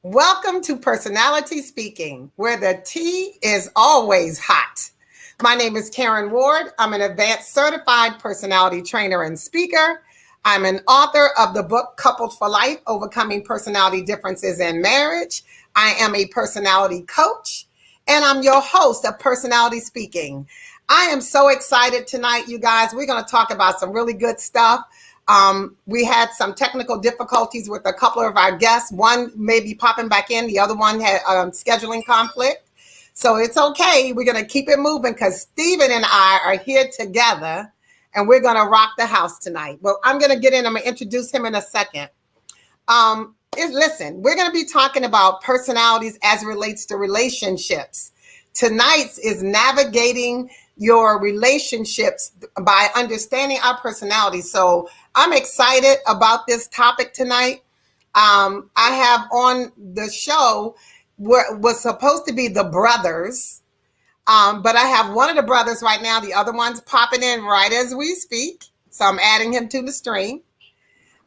Welcome to Personality Speaking, where the tea is always hot. My name is Karen Ward. I'm an advanced certified personality trainer and speaker. I'm an author of the book Coupled for Life, Overcoming Personality Differences in Marriage. I am a personality coach, and I'm your host of Personality Speaking. I am so excited tonight, you guys. We're going to talk about some really good stuff. We had some technical difficulties with a couple of our guests. One may be popping back in. The other one had scheduling conflict. So it's okay. We're going to keep it moving because Stephen and I are here together and we're going to rock the house tonight. Well, I'm going to get in. I'm going to introduce him in a second. Listen, we're going to be talking about personalities as it relates to relationships. Tonight's is navigating your relationships by understanding our personalities. So I'm excited about this topic tonight. I have on the show was supposed to be the brothers, but I have one of the brothers right now. The other one's popping in right as we speak. So I'm adding him to the stream.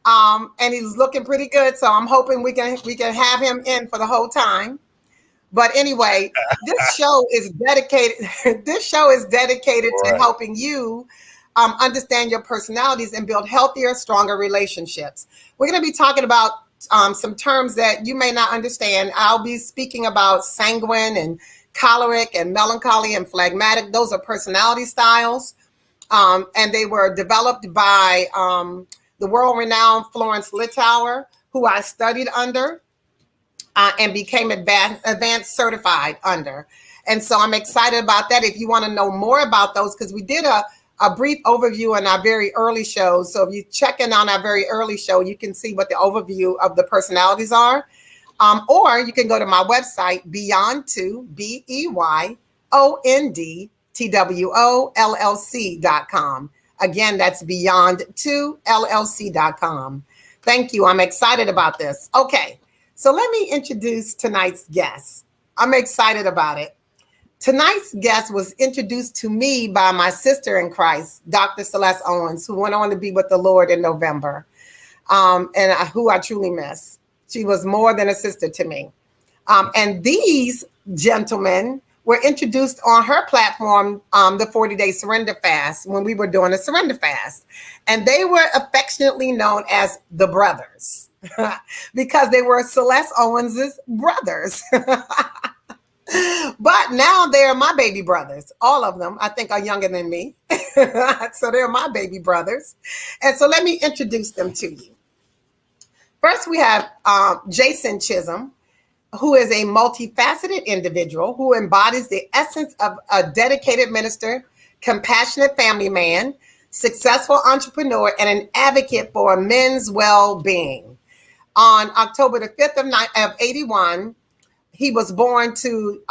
And he's looking pretty good. So I'm hoping we can have him in for the whole time. But anyway, this show is dedicated. This show is dedicated to helping you understand your personalities and build healthier, stronger relationships. We're going to be talking about some terms that you may not understand. I'll be speaking about sanguine and choleric and melancholy and phlegmatic. Those are personality styles, and they were developed by the world-renowned Florence Littauer, who I studied under. And became advanced certified under. And so I'm excited about that. If you want to know more about those, because we did a brief overview in our very early shows. So if you check in on our very early show, you can see what the overview of the personalities are. Or you can go to my website, Beyond2, BEYONDTWOLLC.com. Again, that's Beyond2LLC.com. Thank you. I'm excited about this. Okay. So let me introduce tonight's guest. I'm excited about it. Tonight's guest was introduced to me by my sister in Christ, Dr. Celeste Owens, who went on to be with the Lord in November, and who I truly miss. She was more than a sister to me. And these gentlemen were introduced on her platform, the 40-Day Surrender Fast, when we were doing a surrender fast. And they were affectionately known as the brothers. Because they were Celeste Owens's brothers. But now they're my baby brothers. All of them, I think, are younger than me. So they're my baby brothers. And so let me introduce them to you. First, we have Jason Chisholm, who is a multifaceted individual who embodies the essence of a dedicated minister, compassionate family man, successful entrepreneur, and an advocate for men's well-being. On October the 5th of 81, he was born to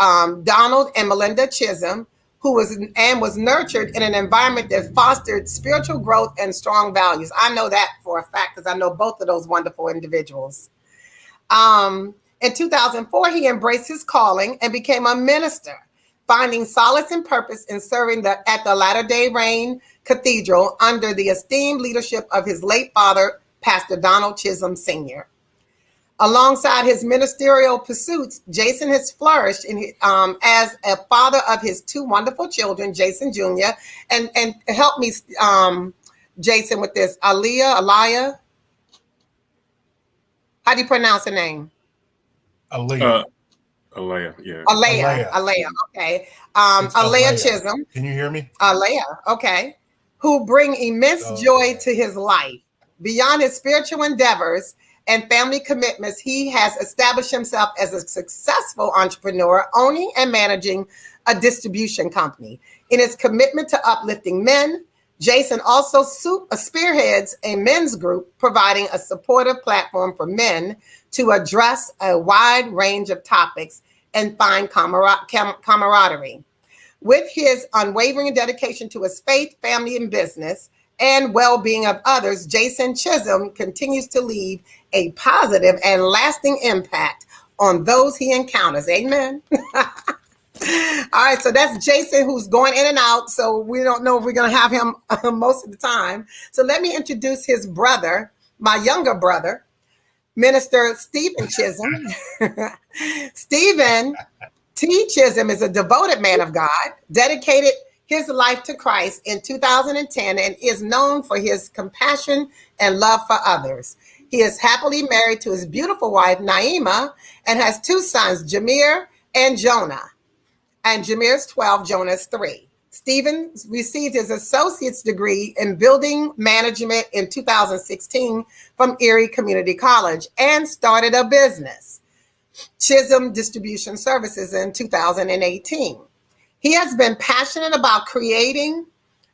Donald and Melinda Chisholm, who was nurtured in an environment that fostered spiritual growth and strong values. I know that for a fact because I know both of those wonderful individuals. In 2004, he embraced his calling and became a minister, finding solace and purpose in serving at the Latter-day Rain Cathedral under the esteemed leadership of his late father, Pastor Donald Chisholm Sr. Alongside his ministerial pursuits, Jason has flourished as a father of his two wonderful children, Jason Jr. And help me, Jason, with this. Aliyah. How do you pronounce her name? Aliyah, yeah. Aliyah, okay. Aliyah Chisholm. Can you hear me? Aliyah, okay. Who bring immense joy to his life. Beyond his spiritual endeavors and family commitments, he has established himself as a successful entrepreneur, owning and managing a distribution company. In his commitment to uplifting men, Jason also spearheads a men's group, providing a supportive platform for men to address a wide range of topics and find camaraderie. With his unwavering dedication to his faith, family, and business, and well-being of others, Jason Chisholm continues to leave a positive and lasting impact on those he encounters. Amen. All right, so that's Jason, who's going in and out, so we don't know if we're going to have him most of the time. So let me introduce his brother, my younger brother, Minister Stephen Chisholm. Stephen T. Chisholm is a devoted man of God, dedicated his life to Christ in 2010 and is known for his compassion and love for others. He is happily married to his beautiful wife, Naima, and has two sons, Jameer and Jonah. And Jameer's 12, Jonah's 3. Stephen received his associate's degree in building management in 2016 from Erie Community College and started a business, Chisholm Distribution Services, in 2018. He has been passionate about creating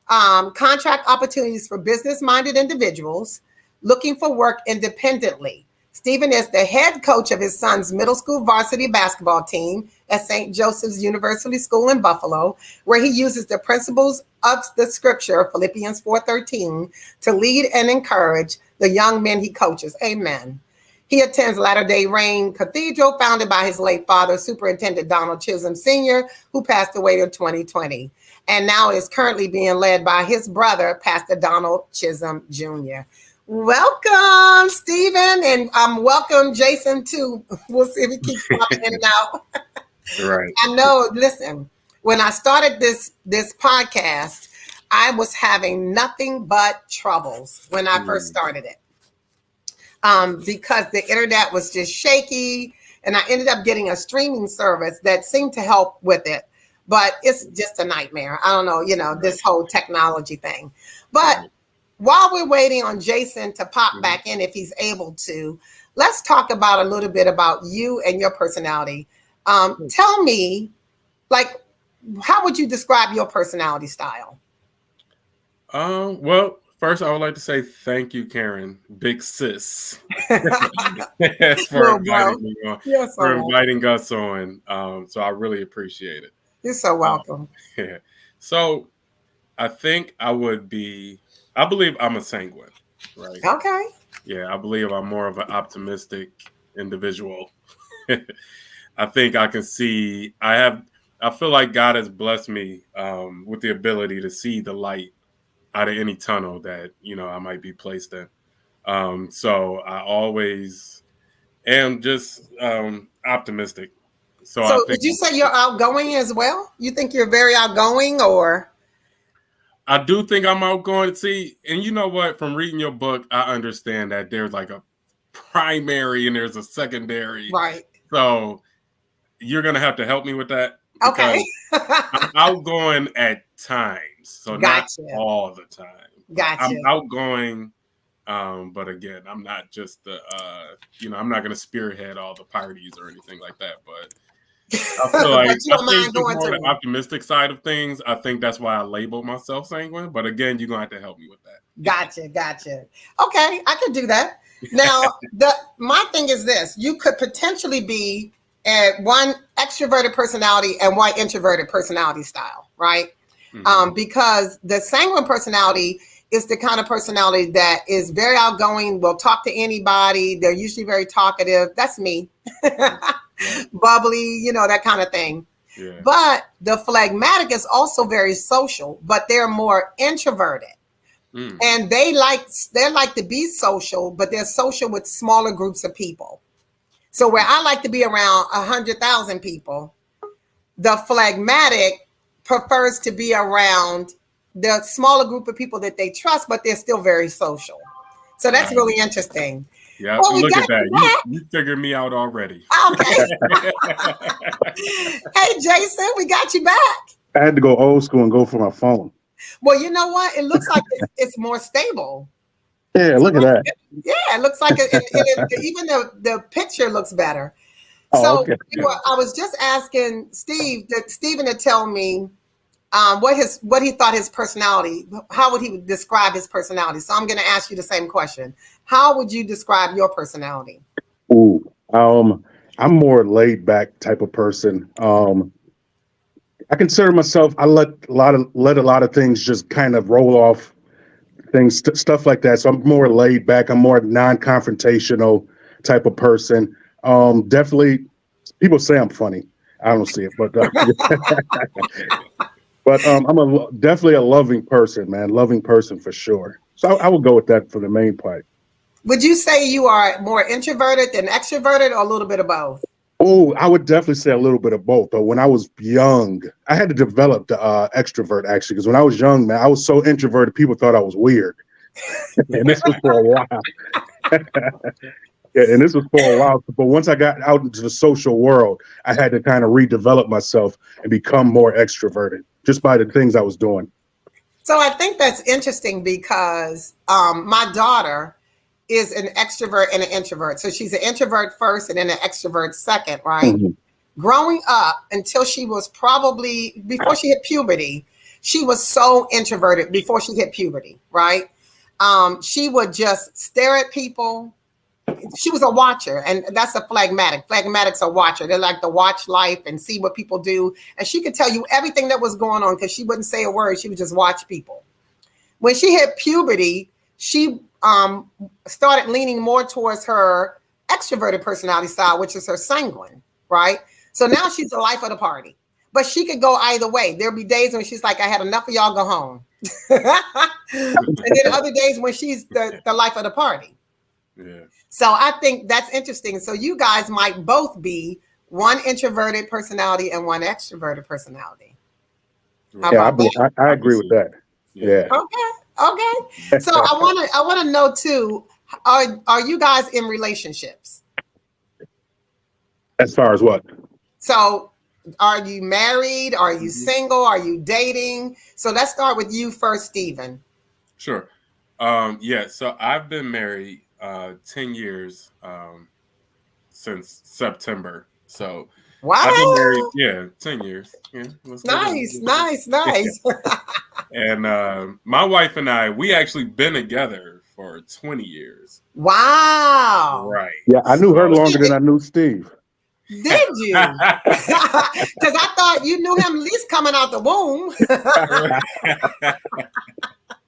contract opportunities for business-minded individuals looking for work independently. Stephen is the head coach of his son's middle school varsity basketball team at St. Joseph's University School in Buffalo, where he uses the principles of the scripture, Philippians 4:13, to lead and encourage the young men he coaches. Amen. He attends Latter-day Rain Cathedral, founded by his late father, Superintendent Donald Chisholm Sr., who passed away in 2020, and now is currently being led by his brother, Pastor Donald Chisholm Jr. Welcome, Stephen, and welcome, Jason, too. We'll see if he keeps popping in and out. Right. I know, listen, when I started this podcast, I was having nothing but troubles when I first started it. Because the internet was just shaky, and I ended up getting a streaming service that seemed to help with it, but it's just a nightmare. I don't know, this whole technology thing. But while we're waiting on Jason to pop back in, if he's able to, let's talk about a little bit about you and your personality. Tell me, how would you describe your personality style? Well, first, I would like to say thank you, Karen, big sis, for inviting us on. So I really appreciate it. You're so welcome. Yeah. So I think I believe I'm a sanguine, right? Okay. Yeah, I believe I'm more of an optimistic individual. I think I can see, I feel like God has blessed me with the ability to see the light out of any tunnel that, I might be placed in. So I always am just optimistic. So I think, would you say you're outgoing as well? You think you're very outgoing, or? I do think I'm outgoing. See, and you know what? From reading your book, I understand that there's like a primary and there's a secondary. Right. So you're going to have to help me with that. Okay. I'm outgoing at times. So not all the time. Gotcha. I'm outgoing. But again, I'm not just I'm not going to spearhead all the parties or anything like that. But I feel like more the optimistic side of things. I think that's why I label myself sanguine. But again, you're going to have to help me with that. Gotcha. Okay, I could do that. Now, my thing is this. You could potentially be one extroverted personality and one introverted personality style, right? Mm-hmm. Because the sanguine personality is the kind of personality that is very outgoing, will talk to anybody. They're usually very talkative. That's me. Bubbly, that kind of thing. Yeah. But the phlegmatic is also very social, but they're more introverted. And they like to be social, but they're social with smaller groups of people. So where I like to be around 100,000 people, the phlegmatic prefers to be around the smaller group of people that they trust, but they're still very social. So that's really interesting. Yeah, look at that. You figured me out already. Okay. Hey, Jason, we got you back. I had to go old school and go for my phone. Well, you know what? It looks like it's more stable. Yeah, look at that. Yeah, it looks like even the picture looks better. Okay. I was just asking Stephen to tell me what he thought his personality, how would he describe his personality? So I'm going to ask you the same question. How would you describe your personality? Ooh, I'm more laid back type of person. I consider myself, I let a lot of things just kind of roll off, stuff like that. So I'm more laid back. I'm more non-confrontational type of person. Definitely, people say I'm funny. I don't see it, but but I'm definitely a loving person, man. Loving person for sure. So I will go with that for the main part. Would you say you are more introverted than extroverted, or a little bit of both? Oh, I would definitely say a little bit of both. But when I was young, I had to develop the extrovert actually, because when I was young, man, I was so introverted, people thought I was weird. And this was for a while. Yeah, and this was for a while. But once I got out into the social world, I had to kind of redevelop myself and become more extroverted just by the things I was doing. So I think that's interesting because my daughter is an extrovert and an introvert. So she's an introvert first and then an extrovert second, right? Mhm. Growing up until she was probably before she hit puberty, she was so introverted before she hit puberty, right? She would just stare at people. She was a watcher, and that's a phlegmatic. Phlegmatics are watcher. They like to watch life and see what people do. And she could tell you everything that was going on because she wouldn't say a word. She would just watch people. When she hit puberty, she started leaning more towards her extroverted personality style, which is her sanguine, right? So now she's the life of the party. But she could go either way. There'll be days when she's like, I had enough of y'all, go home. And then other days when she's the life of the party. Yeah. So I think that's interesting. So you guys might both be one introverted personality and one extroverted personality. How Yeah, about that? I agree with that. Yeah. Okay. So I want to know too, are you guys in relationships? As far as what? So are you married? Are you single? Are you dating? So let's start with you first, Stephen. Sure. Yeah. So I've been married 10 years since September. So I've been married, Wow. 10 years. Yeah. Nice. And my wife and I, we actually been together for 20 years. Wow. Right. Yeah, I knew her So, longer than I knew Steve. Did you? Because I thought you knew him at least coming out the womb.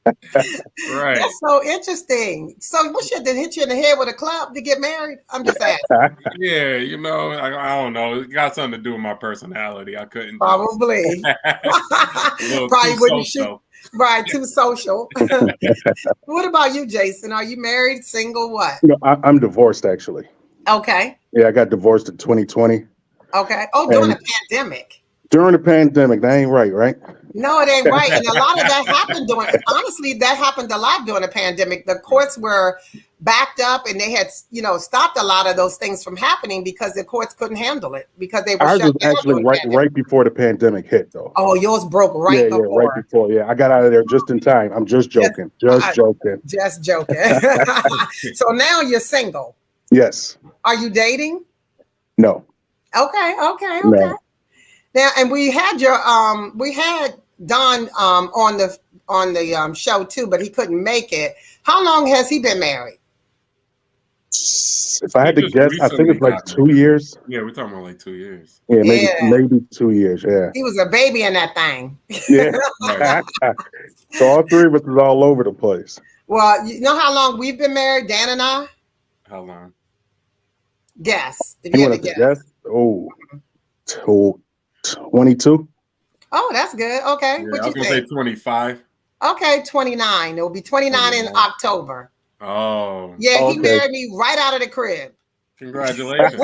right. That's so interesting. So what should they hit you in the head with a club to get married? I'm just asking. Yeah, I don't know. It got something to do with my personality. I couldn't Probably. a little Probably too wouldn't shoot. social. Right, too social. What about you, Jason? Are you married, single, what? I'm divorced actually. Okay. Yeah, I got divorced in 2020. Okay. Oh, during the pandemic. During the pandemic, that ain't right? No, it ain't right. And a lot of that happened honestly, that happened a lot during the pandemic. The courts were backed up and they had, stopped a lot of those things from happening because the courts couldn't handle it because they were Ours shut was down actually during the pandemic. right before the pandemic hit, though. Oh, yours broke right Yeah, before. right before. Yeah, I got out of there just in time. I'm just joking. Joking. Just joking. So now you're single. Yes. Are you dating? No. Okay. No. Now, and we had Don on the show too, but he couldn't make it. How long has he been married? If I had to guess, I think it's like 2 years. Yeah, we're talking about like 2 years. Yeah, maybe 2 years. Yeah. He was a baby in that thing. Yeah. So all three of us is all over the place. Well, you know how long we've been married, Dan and I? How long? Guess. If You you want had to to guess. guess? Oh, 22. Oh, that's good. Okay. Yeah, What I was you gonna say think? 25. Okay, 29. It will be 29 in October. Oh. Yeah, he married me right out of the crib. Congratulations.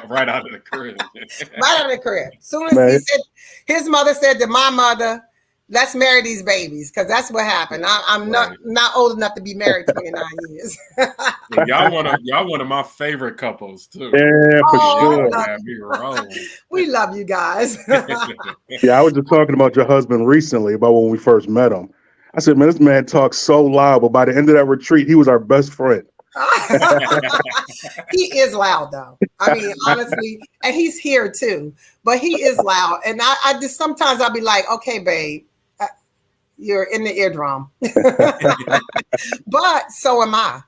Right out of the crib. Right out of the crib. Soon as he said, his mother said to my mother, let's marry these babies, because that's what happened. I'm not old enough to be married 29 years. Y'all one of my favorite couples too. Yeah, for sure. We love you guys. Yeah, I was just talking about your husband recently, about when we first met him. I said, man, this man talks so loud, but by the end of that retreat, he was our best friend. He is loud though. I mean, honestly, and he's here too, but he is loud. And I just sometimes I'll be like, okay, babe, you're in the eardrum. But so am I.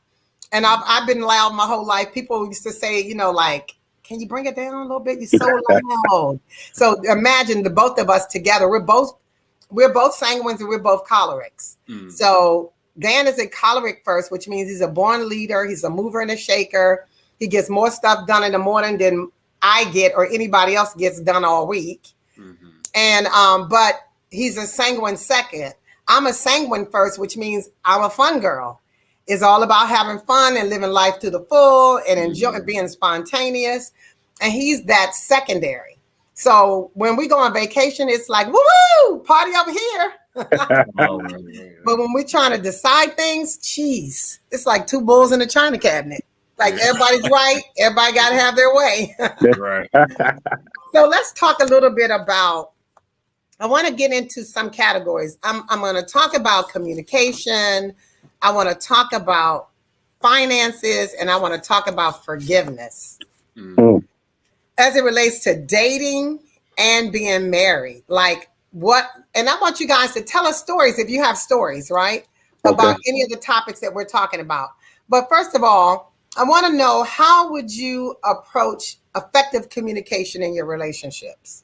And I've been loud my whole life. People used to say, like, can you bring it down a little bit? You're so loud. So imagine the both of us together. We're both sanguines and we're both cholerics. So Dan is a choleric first, which means he's a born leader. He's a mover and a shaker. He gets more stuff done in the morning than I get or anybody else gets done all week. And but he's a sanguine second. I'm a sanguine first, which means I'm a fun girl. is all about having fun and living life to the full and enjoying being spontaneous. And he's that secondary. So when we go on vacation, it's like, woo, party over here. But when we're trying to decide things, geez, it's like two bulls in a china cabinet. Like everybody's right. Everybody got to have their way. Right. So let's talk a little bit about, I want to get into some categories. I'm going to talk about communication. I want to talk about finances, and I want to talk about forgiveness as it relates to dating and being married. Like what, and I want you guys to tell us stories if you have stories, right? About any of the topics that we're talking about. But first of all, I want to know, how would you approach effective communication in your relationships?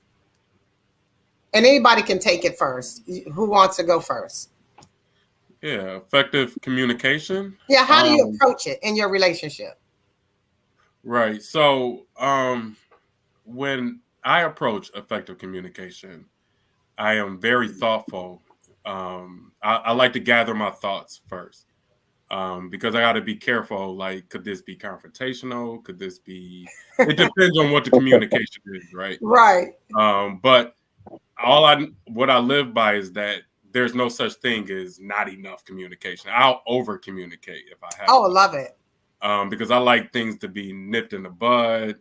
And anybody can take it first. Who wants to go first? Yeah, effective communication. Yeah, how do you approach it in your relationship? Right. So when I approach effective communication, I am very thoughtful. I like to gather my thoughts first, because I got to be careful. Like, could this be confrontational? Could this be? It depends on what the communication is, right? Right. But what I live by is that there's no such thing as not enough communication. I'll over communicate if I have. Oh, I love it. Because I like things to be nipped in the bud.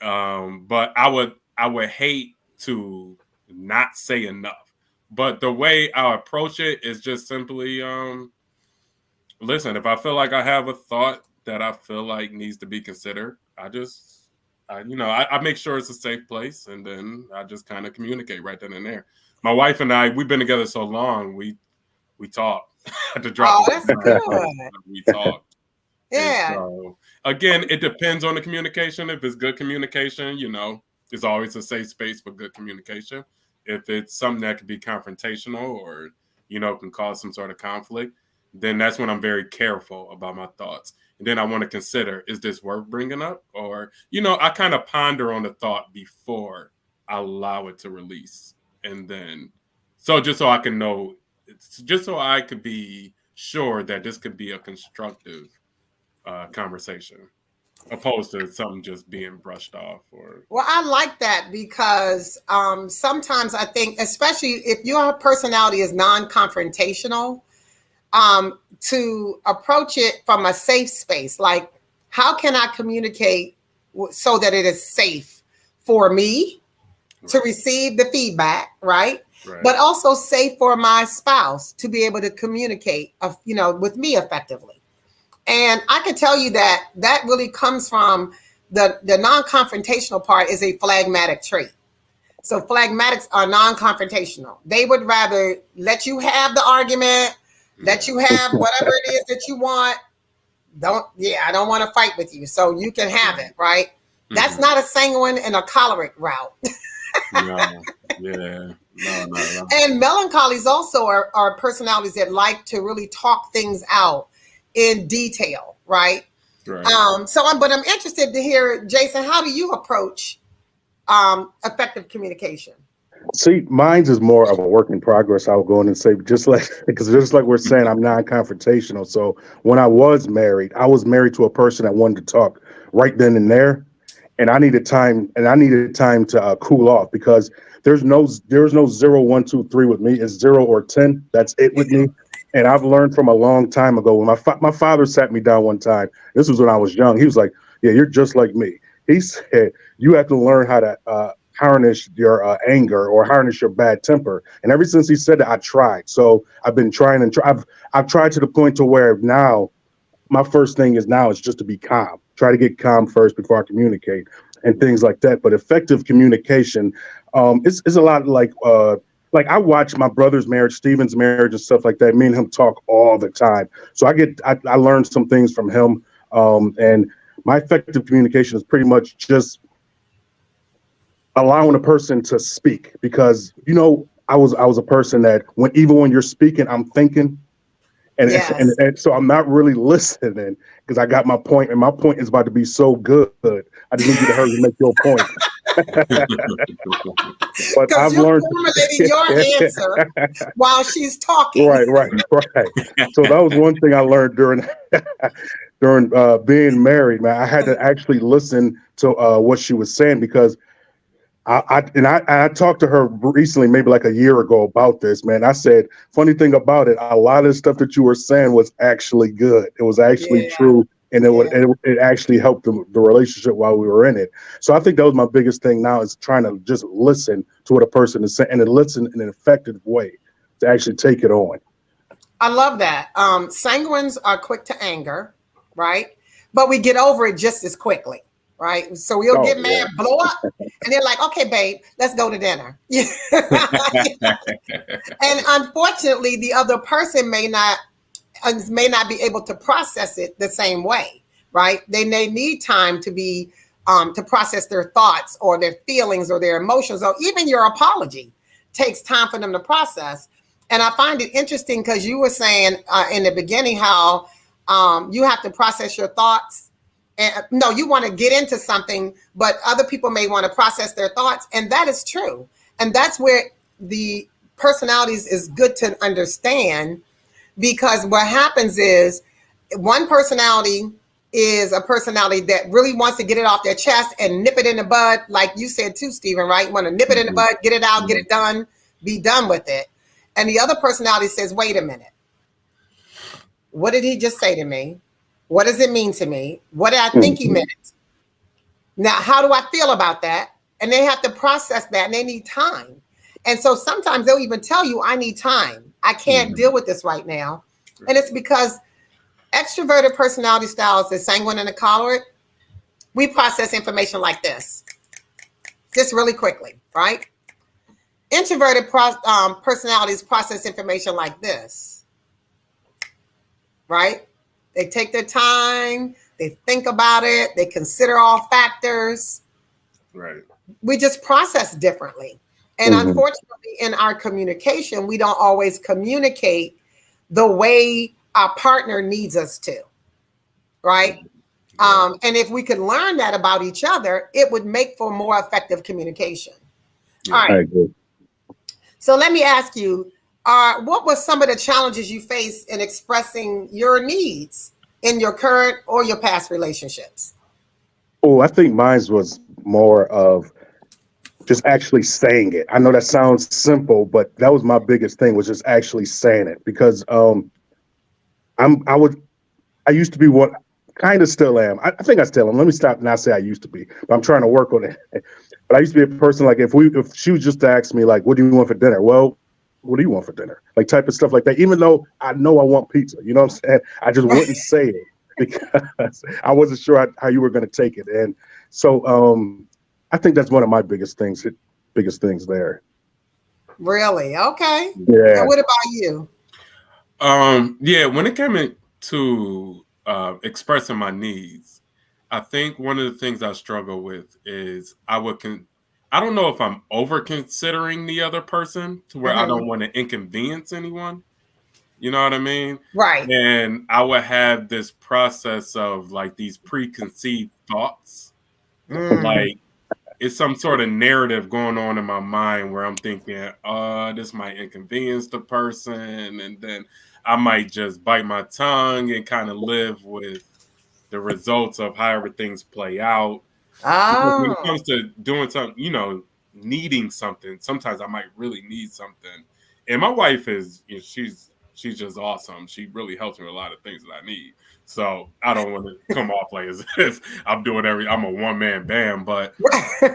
But I would hate to not say enough. But the way I approach it is just simply, listen, if I feel like I have a thought that I feel like needs to be considered, I make sure it's a safe place, and then I just kind of communicate right then and there. My wife and I, we've been together so long, we talk. To drop that's good. We talk. Yeah. So, again, it depends on the communication. If it's good communication, it's always a safe space for good communication. If it's something that could be confrontational or, can cause some sort of conflict, then that's when I'm very careful about my thoughts. And then I want to consider, is this worth bringing up? Or, I kind of ponder on the thought before I allow it to release. And then, just so I can know, just so I could be sure that this could be a constructive conversation, opposed to something just being brushed off. Well, I like that because sometimes I think, especially if your personality is non-confrontational, to approach it from a safe space. Like, how can I communicate so that it is safe for me to receive the feedback, right? But also safe for my spouse to be able to communicate, with me effectively. And I can tell you that really comes from the non-confrontational part is a phlegmatic trait. So phlegmatics are non-confrontational. They would rather let you have the argument, let you have whatever it is that you want. I don't want to fight with you, so you can have it, right? Mm-hmm. That's not a sanguine and a choleric route. No. And melancholies also are personalities that like to really talk things out in detail, right? But I'm interested to hear, Jason, how do you approach effective communication? See, mine's is more of a work in progress. I would go in and say, just like we're saying, I'm non-confrontational. So when I was married to a person that wanted to talk right then and there, and I needed time to cool off, because there's no 0, 1, 2, 3 with me. It's 0 or 10. That's it with me. And I've learned from a long time ago, when my father sat me down one time. This was when I was young. He was like, "Yeah, you're just like me." He said, "You have to learn how to harness your anger or harness your bad temper." And ever since he said that, I tried. So I've been trying and I've tried to the point to where now my first thing is just to be calm. Try to get calm first before I communicate and things like that. But effective communication is a lot like I watch my brother's marriage, Steven's marriage, and stuff like that. Me and him talk all the time. So I learned some things from him. And my effective communication is pretty much just allowing a person to speak, because I was a person that even when you're speaking, I'm thinking, and so I'm not really listening, because I got my point, and my point is about to be so good. I just need you to hurry and make your point. But Because I've you're learned. formulating your answer while she's talking. Right. So that was one thing I learned during during being married, man. I had to actually listen to what she was saying because I talked to her recently, maybe like a year ago about this, man. I said, funny thing about it, a lot of the stuff that you were saying was actually good. It was actually Yeah, true, and yeah. it actually helped the relationship while we were in it. So I think that was my biggest thing now is trying to just listen to what a person is saying and then listen in an effective way to actually take it on. I love that. Sanguines are quick to anger, right? But we get over it just as quickly, right? So we'll Oh get mad, yeah. blow up, and they're like, okay, babe, let's go to dinner. And unfortunately, the other person may not be able to process it the same way, right? They may need time to process their thoughts or their feelings or their emotions, or even your apology takes time for them to process. And I find it interesting because you were saying in the beginning how you have to process your thoughts. And no, you want to get into something, but other people may want to process their thoughts, and that is true. And that's where the personalities is good to understand, because what happens is one personality is a personality that really wants to get it off their chest and nip it in the bud, like you said too, Stephen, right? You want to nip it in the Mhm. bud, get it out, get Mhm. it done, be done with it. And the other personality says, wait a minute, what did he just say to me? What does it mean to me? What did I think he Mhm. meant? Now, how do I feel about that? And they have to process that, and they need time. And so sometimes they'll even tell you, I need time. I can't Mhm. deal with this right now. And it's because extroverted personality styles, the sanguine and the choleric, we process information like this, just really quickly, right? Introverted personalities process information like this, right? They take their time, they think about it, they consider all factors. Right. We just process differently. And Mhm. unfortunately, in our communication, we don't always communicate the way our partner needs us to, right? Mhm. Right. And if we could learn that about each other, it would make for more effective communication. All Yeah. right. I agree. So let me ask you, what were some of the challenges you faced in expressing your needs in your current or your past relationships? Oh, I think mine was more of just actually saying it. I know that sounds simple, but that was my biggest thing was just actually saying it because I would I used to be what kind of still am. I think I still am. Let me stop not say I used to be, but I'm trying to work on it. But I used to be a person like if she was just to ask me like, what do you want for dinner? Well, what do you want for dinner? Like type of stuff like that. Even though I know I want pizza, you know what I'm saying? I just wouldn't say it because I wasn't sure how you were going to take it. And so I think that's one of my biggest things there. Really? Okay. And Yeah. what about you? Yeah, when it came into expressing my needs, I think one of the things I struggle with is I don't know if I'm over considering the other person to where I Hmm. don't want to inconvenience anyone. You know what I mean? Right. And I would have this process of like these preconceived thoughts. Mm. Like it's some sort of narrative going on in my mind where I'm thinking, this might inconvenience the person, and then I might just bite my tongue and kind of live with the results of however things play out. Because when it Oh. comes to doing something, needing something, sometimes I might really need something. And my wife is, she's just awesome. She really helps me with a lot of things that I need. So I don't want to come off like as if I'm a one man band, but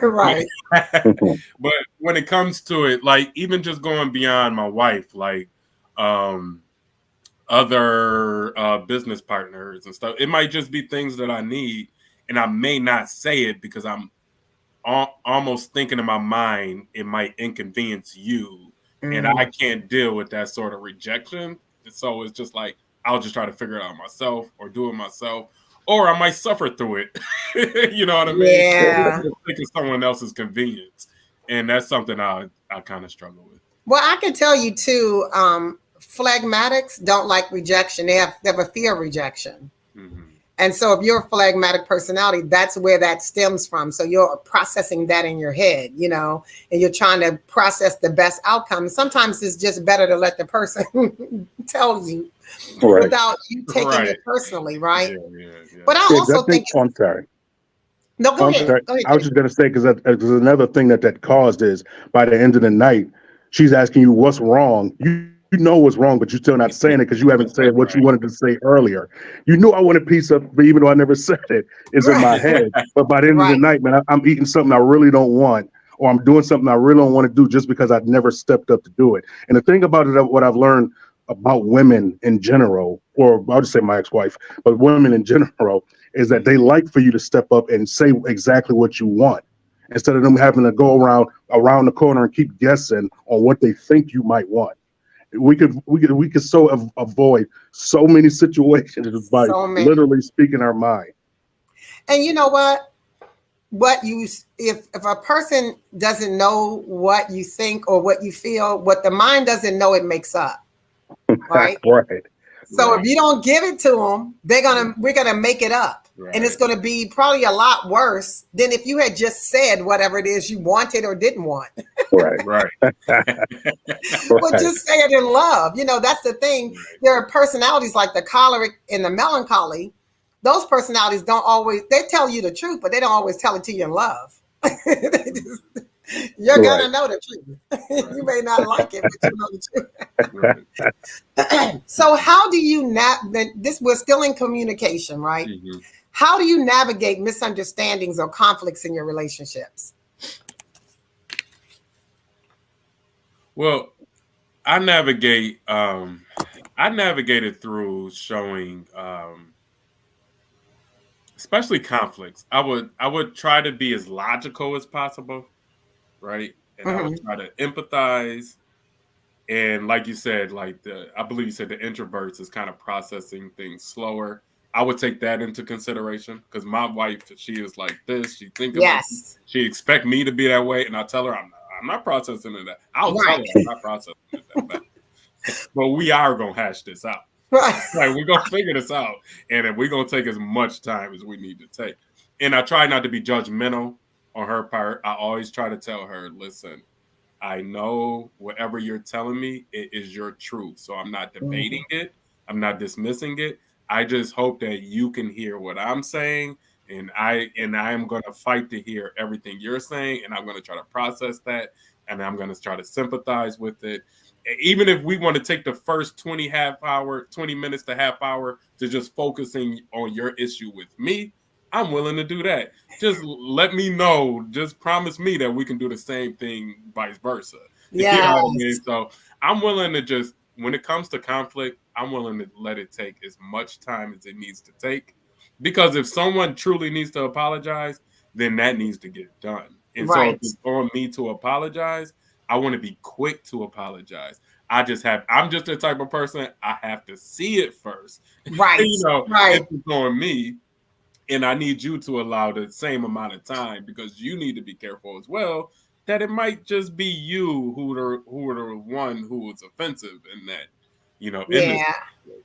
Right. Mhm. but when it comes to it, like even just going beyond my wife, like um other business partners and stuff, it might just be things that I need, and I may not say it because I'm almost thinking in my mind it might inconvenience you, and I Mm. can't deal with that sort of rejection. So it's just like I'll just try to figure it out myself or do it myself, or I might suffer through it. You know what I mean? Just Yeah. for the sake of someone else's convenience, and that's something I kind of struggle with. Well, I can tell you too, phlegmatics don't like rejection. They have a fear of rejection. Hmm. And so if you're a phlegmatic personality, that's where that stems from. So you're processing that in your head, and you're trying to process the best outcome. Sometimes it's just better to let the person tell you without you taking it personally, right? Yeah. But I also think I'm sorry. No, go ahead. Sorry. Go ahead, I was Jay. just going to say, because another thing that caused is by the end of the night, she's asking you what's wrong. You know what's wrong, but you're still not saying it because you haven't said what you wanted to say earlier. You knew I wanted pizza, but even though I never said it, it's in my head. But by the end of the Right. night, man, I'm eating something I really don't want, or I'm doing something I really don't want to do just because I've never stepped up to do it. And the thing about it, what I've learned about women in general, or I'll just say my ex-wife, but women in general, is that they like for you to step up and say exactly what you want instead of them having to go around the corner and keep guessing on what they think you might want. We could avoid so many situations by So many. literally speaking our mind. And you know what? If a person doesn't know what you think or what you feel, what the mind doesn't know, it makes up. Right. Right. So if you don't give it to them, we're gonna make it up, and it's gonna be probably a lot worse than if you had just said whatever it is you wanted or didn't want. Right. But just say it in love. That's the thing. There are personalities like the choleric and the melancholy. Those personalities they tell you the truth, but they don't always tell it to you in love. You're gonna know the truth. You may not like it, but you know the truth. So how do you we're still in communication, right? Mm-hmm. How do you navigate misunderstandings or conflicts in your relationships? Well, I navigated through showing especially conflicts. I would try to be as logical as possible, right? And I would try to empathize. And like you said, I believe you said the introverts is kind of processing things slower. I would take that into consideration because my wife, she is like this. She thinking like this. She expect me to be that way, and I tell her I'm not processing it that. I'll tell her I'm not processing it that way. But we are gonna hash this out. Right. Like we're gonna figure this out, and we're gonna take as much time as we need to take. And I try not to be judgmental on her part. I always try to tell her, listen, I know whatever you're telling me, it is your truth. So I'm not debating it. I'm not dismissing it. I just hope that you can hear what I'm saying. And I am going to fight to hear everything you're saying. And I'm going to try to process that. And I'm going to try to sympathize with it. Even if we want to take the first 20 minutes to half hour to just focusing on your issue with me, I'm willing to do that. Just let me know. Just promise me that we can do the same thing, vice versa. Yes. You know what I mean? So I'm willing to just, when it comes to conflict, I'm willing to let it take as much time as it needs to take. Because if someone truly needs to apologize, then that needs to get done. And so if it's on me to apologize, I want to be quick to apologize. I'm just the type of person, I have to see it first. Right. If it's on me. And I need you to allow the same amount of time because you need to be careful as well that it might just be you who are the one who was offensive in that, in this.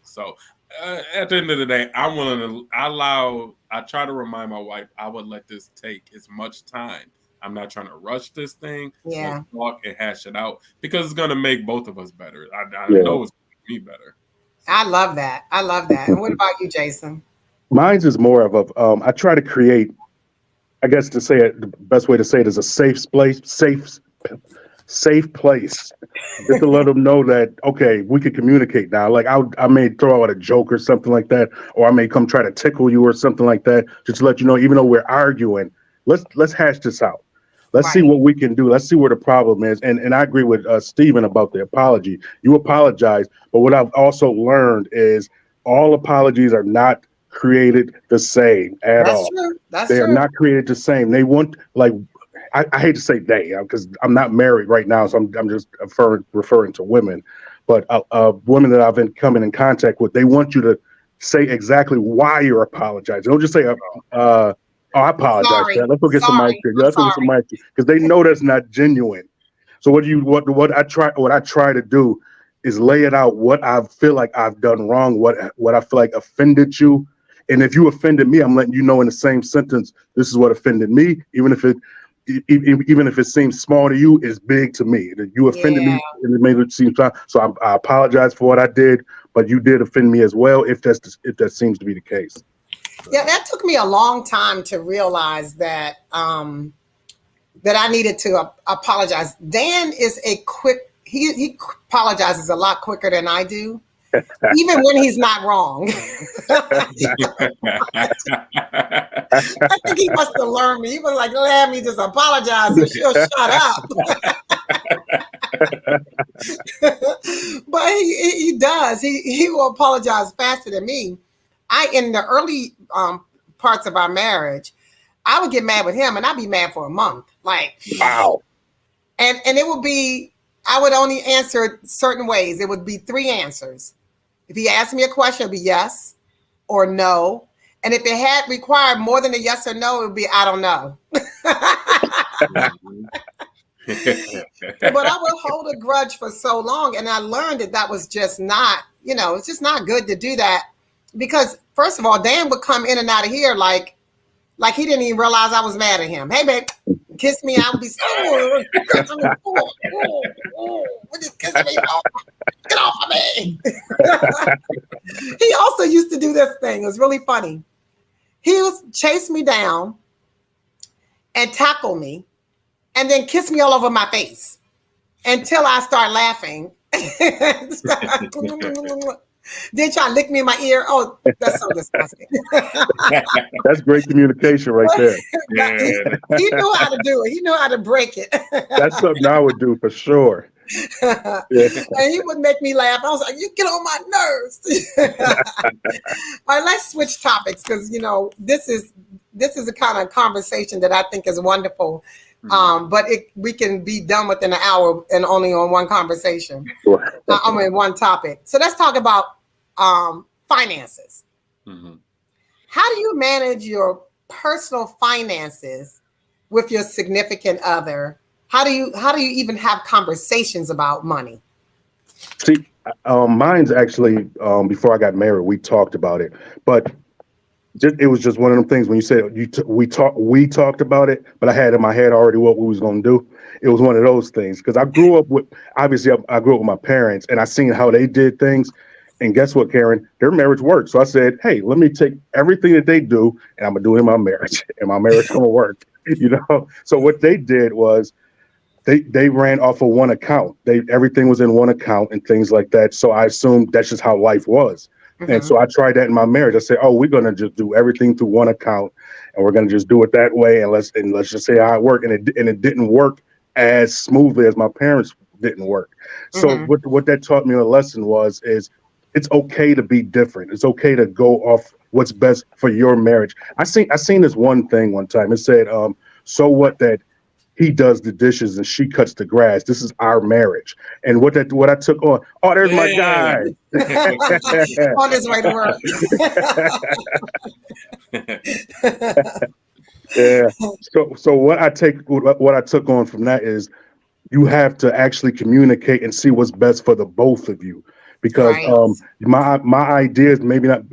So at the end of the day, I'm willing to I try to remind my wife I would let this take as much time. I'm not trying to rush this thing. Let's talk and hash it out because it's going to make both of us better. I know it's going to make me better. So. I love that. And what about you, Jason? Mine's is more of a. I try to create. I guess to say it, the best way to say it is a safe place, safe place, just to let them know that okay, we can communicate now. Like I may throw out a joke or something like that, or I may come try to tickle you or something like that, just to let you know, even though we're arguing, let's hash this out. Let's see what we can do. Let's see where the problem is. And I agree with Stephen about the apology. You apologize, but what I've also learned is all apologies are not created the same at all. True. They are not created the same. They want I hate to say they because I'm not married right now, so I'm just referring to women. But women that I've been coming in contact with, they want you to say exactly why you're apologizing. Don't just say, I apologize. Let's go get some ice cream. Let's go get some ice cream because they know that's not genuine. So what I try to do is lay it out what I feel like I've done wrong, what I feel like offended you, And if you offended me, I'm letting you know in the same sentence, this is what offended me, even if it seems small to you, it's big to me. You offended me, Yeah. and it made it seem small. So I apologize for what I did, but you did offend me as well, if that seems to be the case. Yeah, that took me a long time to realize that that I needed to apologize. Dan is he apologizes a lot quicker than I do, even when he's not wrong. I think he must have learned me. He was like, let me just apologize and she'll shut up. But he does. He will apologize faster than me. In the early parts of our marriage, I would get mad with him and I'd be mad for a month. Like, Wow. And it would be, I would only answer certain ways. It would be 3 answers. If he asked me a question, it would be yes or no. And if it had required more than a yes or no, it would be, I don't know. But I would hold a grudge for so long. And I learned that was just not, it's just not good to do that. Because first of all, Dan would come in and out of here like he didn't even realize I was mad at him. Hey, babe, kiss me. I would be so, what is kissing me? Get off of me. He also used to do this thing. It was really funny. He would chase me down and tackle me and then kiss me all over my face until I start laughing. Then try to lick me in my ear. Oh, that's so disgusting. That's great communication right there. Yeah. He knew how to do it. He knew how to break it. That's something I would do for sure. Yeah. And he would make me laugh. I was like, you get on my nerves. All right, let's switch topics because, this is the kind of conversation that I think is wonderful. But we can be done within an hour and only on one conversation. One topic. So let's talk about finances. Mm-hmm. How do you manage your personal finances with your significant other? How do you even have conversations about money? See, mine's actually before I got married, we talked about it, but it was just one of them things when you said we talked about it, but I had in my head already what we was going to do. It was one of those things because I grew up with my parents and I seen how they did things. And guess what, Karen? Their marriage worked. So I said, hey, let me take everything that they do and I'm going to do it in my marriage and my marriage going to work, So what they did was they ran off of one account. Everything was in one account and things like that. So I assumed that's just how life was. Mm-hmm. And so I tried that in my marriage. I said, oh, we're going to just do everything through one account and we're going to just do it that way. And let's just say how it worked. And it didn't work as smoothly as my parents didn't work. So mm-hmm. what that taught me a lesson is it's okay to be different. It's okay to go off what's best for your marriage. I seen this one thing one time. It said, so what that he does the dishes and she cuts the grass. This is our marriage. And what I took on, oh, there's my guy. On his way to work. Yeah. So what I took on from that is you have to actually communicate and see what's best for the both of you. Because right. My ideas maybe not,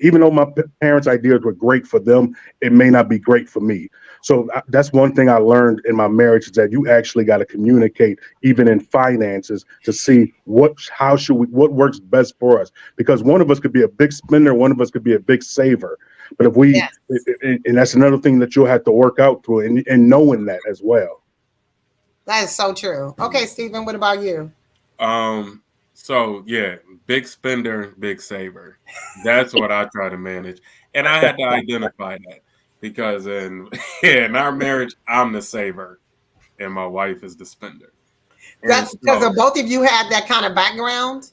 even though my parents' ideas were great for them, it may not be great for me. So that's one thing I learned in my marriage is that you actually got to communicate, even in finances, to see what works best for us. Because one of us could be a big spender, one of us could be a big saver. But if we, yes. And that's another thing that you'll have to work out through, and knowing that as well. That is so true. Okay, Stephen, what about you? So yeah, big spender, big saver. That's what I try to manage. And I had to identify that because in our marriage, I'm the saver and my wife is the spender. That's because both of you had that kind of background?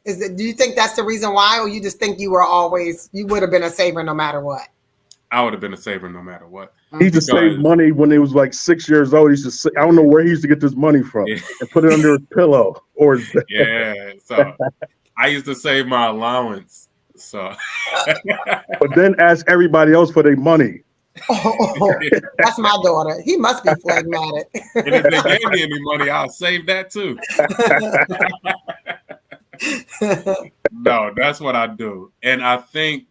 Do you think that's the reason why, or you just think you would have been a saver no matter what? I would have been a saver no matter what. He used to save money when he was like 6 years old. He used to say, I don't know where he used to get this money from, and put it under his pillow or his bed. Yeah. So I used to save my allowance. So, but then ask everybody else for their money. Oh, that's my daughter. He must be phlegmatic. And if they gave me any money, I'll save that too. No, that's what I do. And I think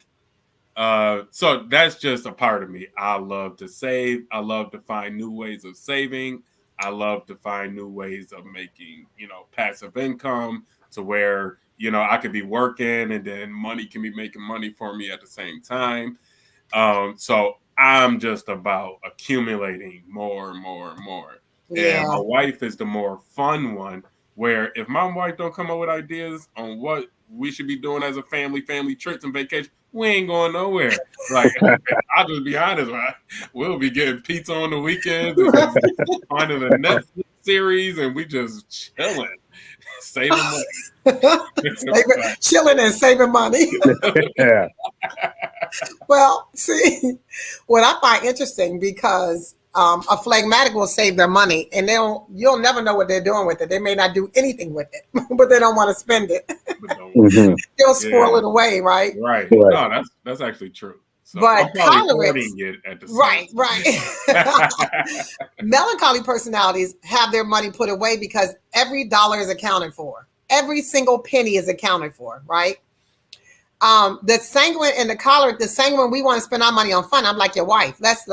So that's just a part of me. I love to save. I love to find new ways of saving. I love to find new ways of making, passive income to where, I could be working and then money can be making money for me at the same time. So I'm just about accumulating more and more and more. And Yeah. my wife is the more fun one, where if my wife don't come up with ideas on what we should be doing as a family trips and vacation, we ain't going nowhere. Like, I'll just be honest, right? We'll be getting pizza on the weekends and just finding a Netflix series and we just chilling, saving money. Chilling and saving money. Yeah. Well, see, what I find interesting because a phlegmatic will save their money, and you'll never know what they're doing with it. They may not do anything with it, but they don't want to spend it. Mhm. They'll spoil it away, right? Right. Right. No, that's actually true. So But I'm probably cholerics, hoarding it at the right, same right. Melancholy personalities have their money put away because every dollar is accounted for. Every single penny is accounted for, right? The sanguine and the choleric, the sanguine, we want to spend our money on fun. I'm like your wife. Let's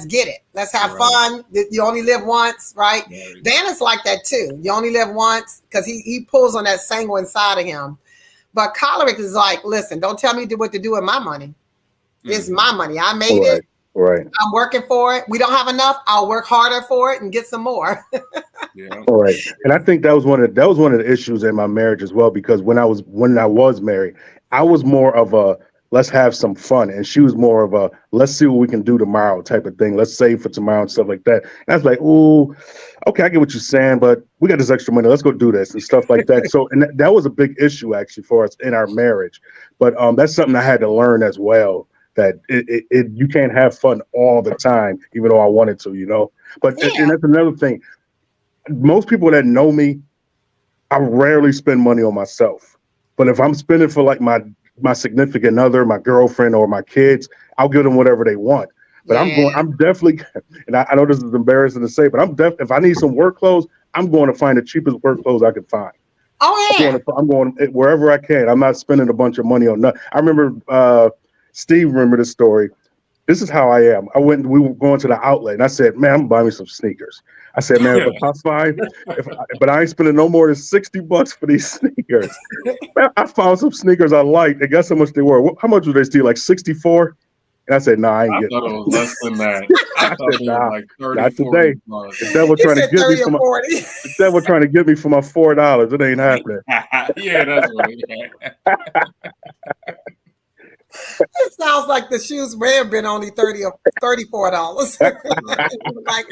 get it. Let's have fun. You only live once, right? Dan is like that too. You only live once because he pulls on that sanguine side of him. But choleric is like, listen, don't tell me what to do with my money. It's my money. I made it. Right. I'm working for it. We don't have enough. I'll work harder for it and get some more. Yeah. All right. And I think that was one of the issues in my marriage as well, because when I was married, I was more of a let's have some fun, and she was more of a let's see what we can do tomorrow type of thing. Let's save for tomorrow and stuff like that. And I was like, ooh, okay, I get what you're saying, but we got this extra money. Let's go do this and stuff like that. So, and that was a big issue actually for us in our marriage. But that's something I had to learn as well. That you can't have fun all the time, even though I wanted to. But and that's another thing. Most people that know me, I rarely spend money on myself. But if I'm spending for like my significant other, my girlfriend, or my kids, I'll give them whatever they want. But I'm definitely, and I know this is embarrassing to say, but if I need some work clothes, I'm going to find the cheapest work clothes I can find. Oh yeah. I'm going wherever I can. I'm not spending a bunch of money on nothing. I remember Steve remember this story. This is how I am. We were going to the outlet and I said, man, I'm gonna buy me some sneakers. I said, man, if I find, but I ain't spending no more than $60 for these sneakers. Man, I found some sneakers I liked. And guess how much they were? How much would they steal? Like 64? And I said, nah, I ain't getting it. I thought it was less than that. I thought said, it nah, was like 30, not 40 today. bucks. The devil trying to get me for the devil trying to get me for my $4. It ain't happening. Yeah, that's what it is. It sounds like the shoes may have been only $30 or $34. Like,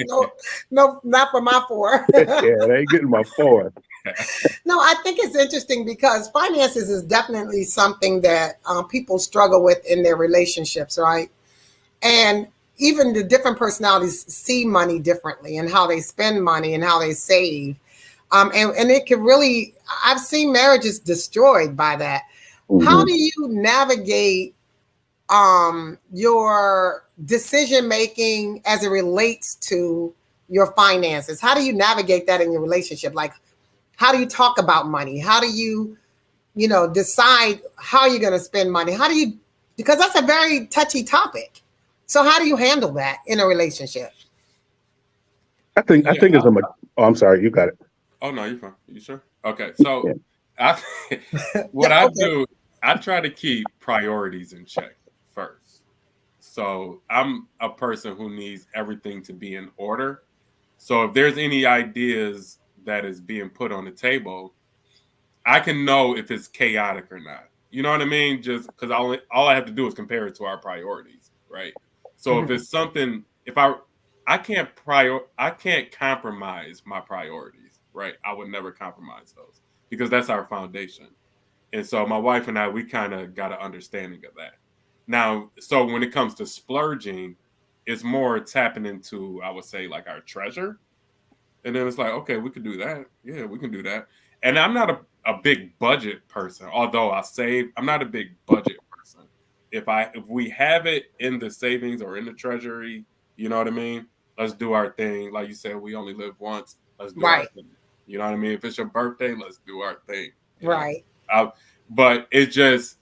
no, not for my $4. Yeah, they ain't getting my $4. No, I think it's interesting because finances is definitely something that people struggle with in their relationships, right? And even the different personalities see money differently and how they spend money and how they save. And it can really, I've seen marriages destroyed by that. Mm-hmm. How do you navigate your decision making as it relates to your finances? How do you navigate that in your relationship? Like, how do you talk about money? How do you, decide how you're going to spend money? Because that's a very touchy topic. So how do you handle that in a relationship? I think it's I'm sorry, you got it. Oh no, you're fine. You sure? Okay. So I do, I try to keep priorities in check first. So I'm a person who needs everything to be in order. So if there's any ideas that is being put on the table, I can know if it's chaotic or not. You know what I mean? Just because all I have to do is compare it to our priorities, right? So if it's something, I can't compromise my priorities, right? I would never compromise those because that's our foundation. And so my wife and I, we kind of got an understanding of that. Now, so when it comes to splurging, it's more tapping into, I would say, like our treasure. And then it's like, okay, we could do that. Yeah, we can do that. And I'm not a big budget person, although I save. I'm not a big budget person. If we have it in the savings or in the treasury, you know what I mean? Let's do our thing. Like you said, we only live once. Let's do our thing. You know what I mean? If it's your birthday, let's do our thing. Right. But it just,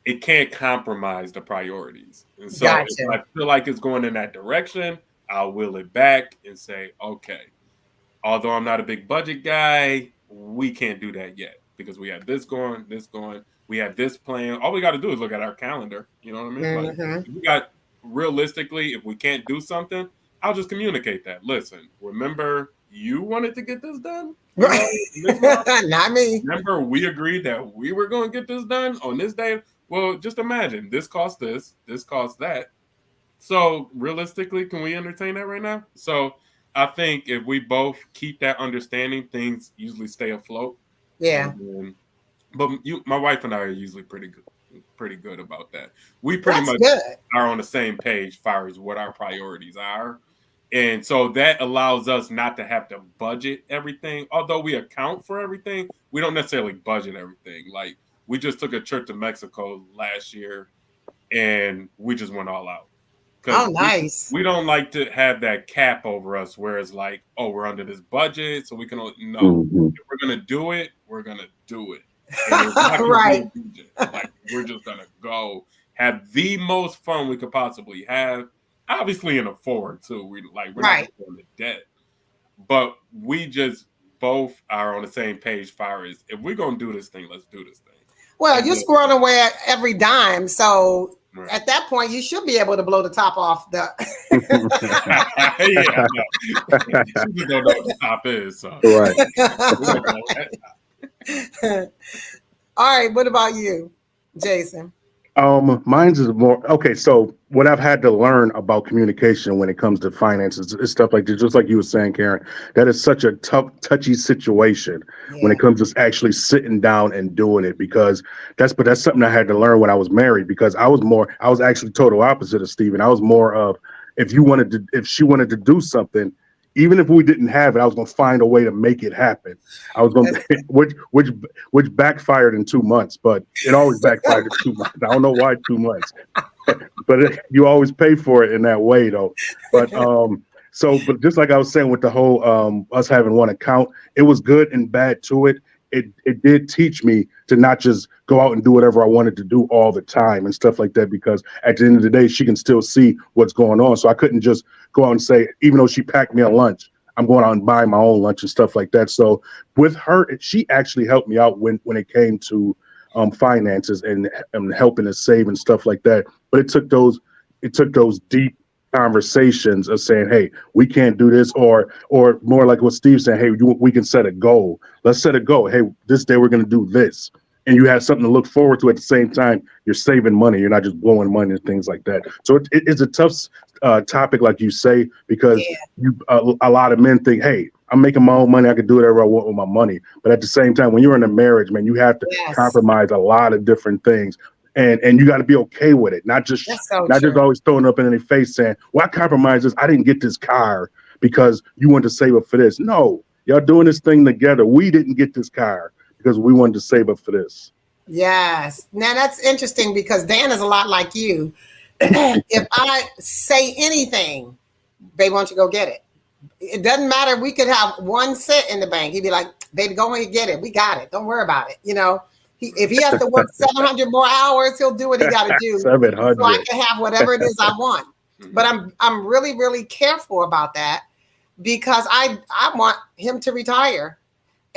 it can't compromise the priorities. And so if Gotcha. I feel like it's going in that direction, I'll wheel it back and say, okay, although I'm not a big budget guy, we can't do that yet because we have this going, we have this plan. All we got to do is look at our calendar. You know what I mean? Like, Mm-hmm. if we got realistically, if we can't do something, I'll just communicate that. Listen, remember you wanted to get this done? You know, this month? Not me. Remember we agreed that we were going to get this done on this day? Well, just imagine this costs this costs that. So realistically, can we entertain that right now? So I think if we both keep that understanding, things usually stay afloat. Yeah. And then, but my wife and I are usually pretty good about that. We pretty That's much good. are on the same page as far as what our priorities are. And so that allows us not to have to budget everything. Although we account for everything, we don't necessarily budget everything. Like we just took a trip to Mexico last year and we just went all out. Oh, Because nice. we don't like to have that cap over us where it's like, oh, we're under this budget, so we can no. Mhm. If we're gonna do it, we're gonna do it. And it's not gonna Right. be a budget. Like we're just gonna go have the most fun we could possibly have. Obviously in a forward too. We're Right. not going to debt. But we just both are on the same page as far as if we're gonna do this thing, let's do this thing. Well, And you're then- squirreling away at every dime, so Right. at that point, you should be able to blow the top off the. Yeah, no. She just don't know what the top is. So. Right. We don't know that. All right. What about you, Jason? Mine's is more okay. So what I've had to learn about communication when it comes to finances is stuff like this, just like you were saying, Karen, that is such a tough, touchy situation when it comes to actually sitting down and doing it, because that's something I had to learn when I was married, because I was actually total opposite of Steven. I was more of, if she wanted to do something, even if we didn't have it, I was going to find a way to make it happen. I was going to, which backfired in 2 months, but it always backfired in 2 months. I don't know why 2 months, but you always pay for it in that way, though. But but just like I was saying with the whole us having one account, it was good and bad to it. It did teach me to not just go out and do whatever I wanted to do all the time and stuff like that, because at the end of the day, she can still see what's going on. So I couldn't just go out and say, even though she packed me a lunch, I'm going out and buying my own lunch and stuff like that. So with her, she actually helped me out when it came to finances and helping us save and stuff like that. But it took those deep conversations of saying, hey, we can't do this, or more like what Steve said, hey, we can set a goal. Let's set a goal. Hey, this day we're going to do this. And you have something to look forward to at the same time. You're saving money. You're not just blowing money and things like that. So it's a tough topic, like you say, because a lot of men think, hey, I'm making my own money. I can do whatever I want with my money. But at the same time, when you're in a marriage, man, you have to compromise a lot of different things. And you got to be okay with it, not just just always throwing up in their face saying, well, I compromised this. I didn't get this car because you wanted to save up for this. No, y'all doing this thing together. We didn't get this car because we wanted to save up for this. Yes. Now that's interesting, because Dan is a lot like you. If I say anything, baby, why don't you go get it? It doesn't matter. We could have 1 cent in the bank. He'd be like, baby, go and get it. We got it. Don't worry about it. You know, if he has to work 700 more hours, he'll do what he got to do. 700. So I can have whatever it is I want. But I'm really, really careful about that, because I want him to retire.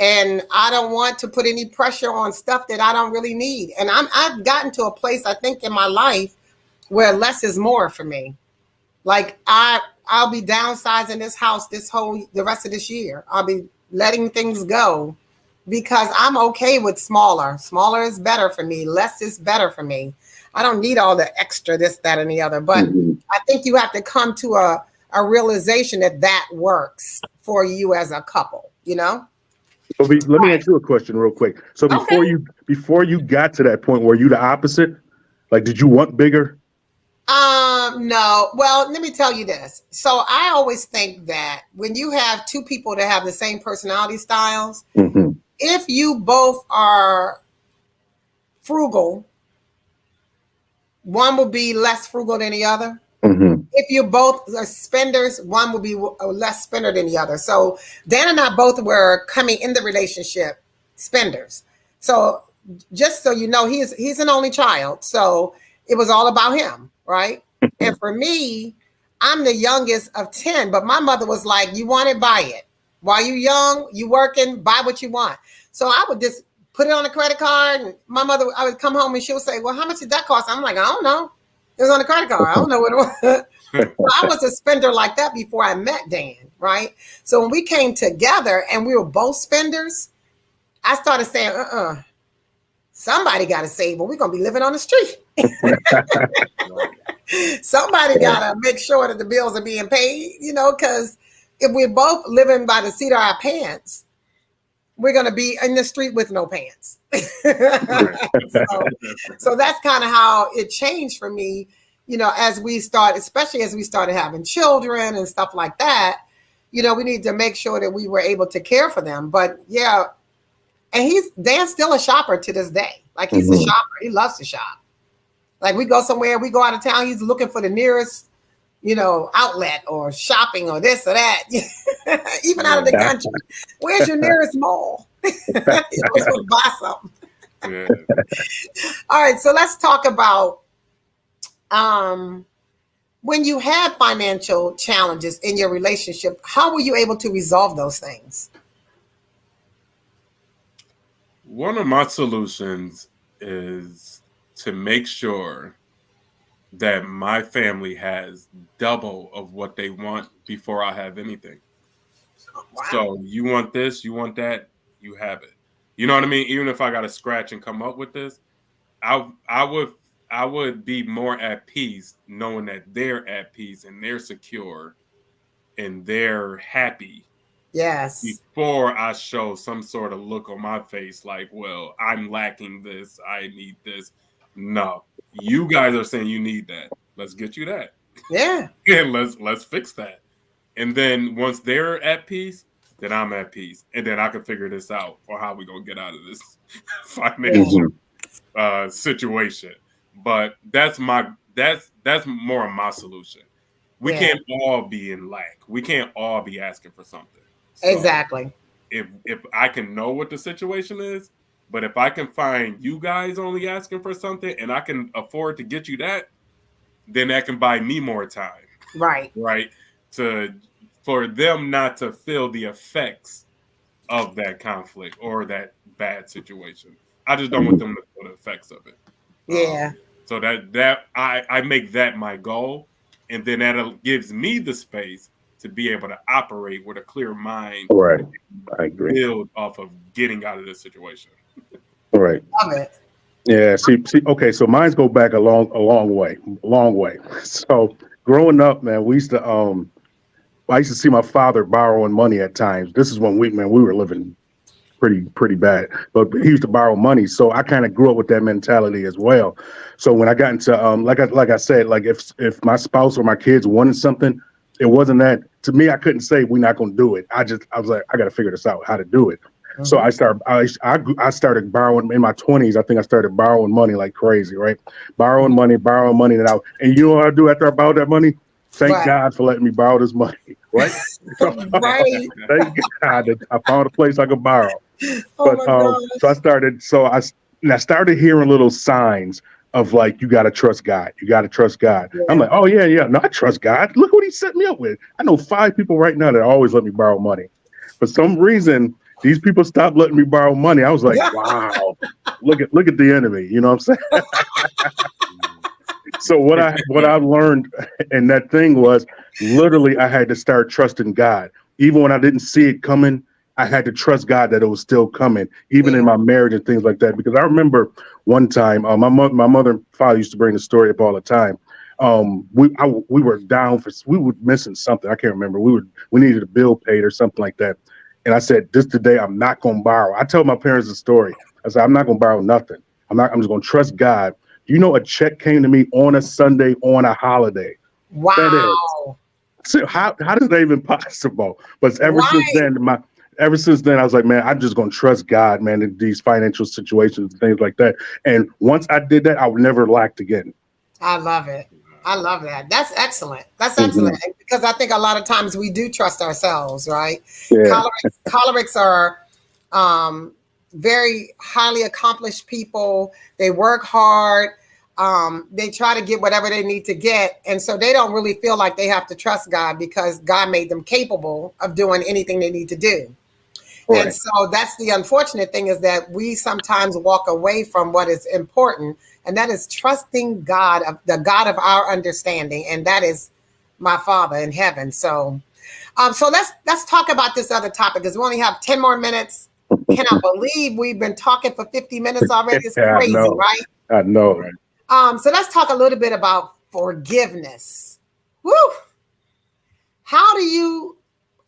And I don't want to put any pressure on stuff that I don't really need. And I've gotten to a place, I think, in my life where less is more for me. Like I'll be downsizing this house the rest of this year. I'll be letting things go because I'm okay with smaller. Smaller is better for me. Less is better for me. I don't need all the extra this, that, and the other. But I think you have to come to a realization that works for you as a couple, you know? So let me ask you a question real quick. So before you got to that point, were you the opposite? Like, did you want bigger? No. Well, let me tell you this. So I always think that when you have two people that have the same personality styles, if you both are frugal, one will be less frugal than the other. If you both are spenders, one will be less spender than the other. So Dan and I both were coming in the relationship spenders. So just so you know, he's an only child, so it was all about him, right? And for me, I'm the youngest of 10, but my mother was like, you want it, buy it. While you young, you working, buy what you want. So I would just put it on a credit card, and my mother, I would come home and she would say, well, how much did that cost? I'm like, I don't know. It was on a credit card. I don't know what it was. So I was a spender like that before I met Dan, right? So when we came together and we were both spenders, I started saying, somebody got to save, or we're going to be living on the street. Somebody got to make sure that the bills are being paid, because if we're both living by the seat of our pants, we're going to be in the street with no pants. So that's kind of how it changed for me, as we started, especially as we started having children and stuff like that. We need to make sure that we were able to care for them. But yeah, and Dan's still a shopper to this day. Like, he's a shopper. He loves to shop. Like, we go somewhere, we go out of town, he's looking for the nearest, outlet or shopping or this or that. Even out of the country. Where's your nearest mall? He always want to buy something. Yeah. All right, so let's talk about when you had financial challenges in your relationship, how were you able to resolve those things? One of my solutions is to make sure that my family has double of what they want before I have anything. Wow. So you want this, you want that, you have it. You know what I mean? Even if I got to scratch and come up with this, I would be more at peace knowing that they're at peace and they're secure and they're happy. Yes. Before I show some sort of look on my face like, well, I'm lacking this, I need this. No, you guys are saying you need that. Let's get you that. Yeah. And let's fix that. And then once they're at peace, then I'm at peace. And then I can figure this out or how we gonna get out of this financial situation. But that's more of my solution. We can't all be in lack. We can't all be asking for something. So exactly. If I can know what the situation is, but if I can find you guys only asking for something and I can afford to get you that, then that can buy me more time. Right. Right. For them not to feel the effects of that conflict or that bad situation. I just don't want them to feel the effects of it. Yeah. So that I make that my goal, and then that gives me the space to be able to operate with a clear mind. Right. I agree. Build off of getting out of this situation. Right. Love it. Yeah. See. Okay. So mines go back a long way. So growing up, man, I used to see my father borrowing money at times. This is when we were living pretty bad, but he used to borrow money. So I kind of grew up with that mentality as well. So when I got into like I said, like if my spouse or my kids wanted something, it wasn't that to me. I couldn't say we're not going to do it. I was like, I got to figure this out how to do it. Mm-hmm. So I started borrowing in my 20s. I think I started borrowing money like crazy, right? Borrowing money. And you know what I do after I borrowed that money? Thank God for letting me borrow this money, right? Right. Thank God that I found a place I could borrow. So I started hearing little signs of like, you got to trust God. You got to trust God. Yeah. I'm like, oh yeah. No, I trust God. Look what he set me up with. I know 5 people right now that always let me borrow money. For some reason, these people stopped letting me borrow money. I was like, wow, look at the enemy. You know what I'm saying? So what I learned in that thing was literally I had to start trusting God. Even when I didn't see it coming, I had to trust God that it was still coming, even in my marriage and things like that. Because I remember one time, my mother and father used to bring the story up all the time. We were down we were missing something. I can't remember. We needed a bill paid or something like that. And I said, this today, I'm not going to borrow. I told my parents the story. I said, I'm not going to borrow nothing. I'm just going to trust God. You know, a check came to me on a Sunday on a holiday. Wow. So how is that even possible? But ever since then, I was like, man, I'm just going to trust God, man, in these financial situations and things like that. And once I did that, I would never lacked again. I love it. I love that. That's excellent. That's excellent. Mm-hmm. Because I think a lot of times we do trust ourselves, right? Yeah. Cholerics are very highly accomplished people. They work hard. They try to get whatever they need to get. And so they don't really feel like they have to trust God because God made them capable of doing anything they need to do. And Right. so that's the unfortunate thing, is that we sometimes walk away from what is important, and that is trusting God, the God of our understanding, and that is my Father in heaven. So, so let's talk about this other topic because we only have 10 more minutes. Cannot believe we've been talking for 50 minutes already. It's Yeah, I crazy, know. right? I know. Right. So let's talk a little bit about forgiveness. Woo! How do you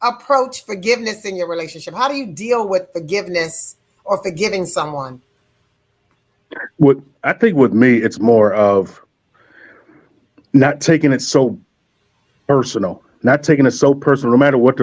approach forgiveness in your relationship? How do you deal with forgiveness or forgiving someone? What I think with me, it's more of not taking it so personal. Not taking it so personal, no matter what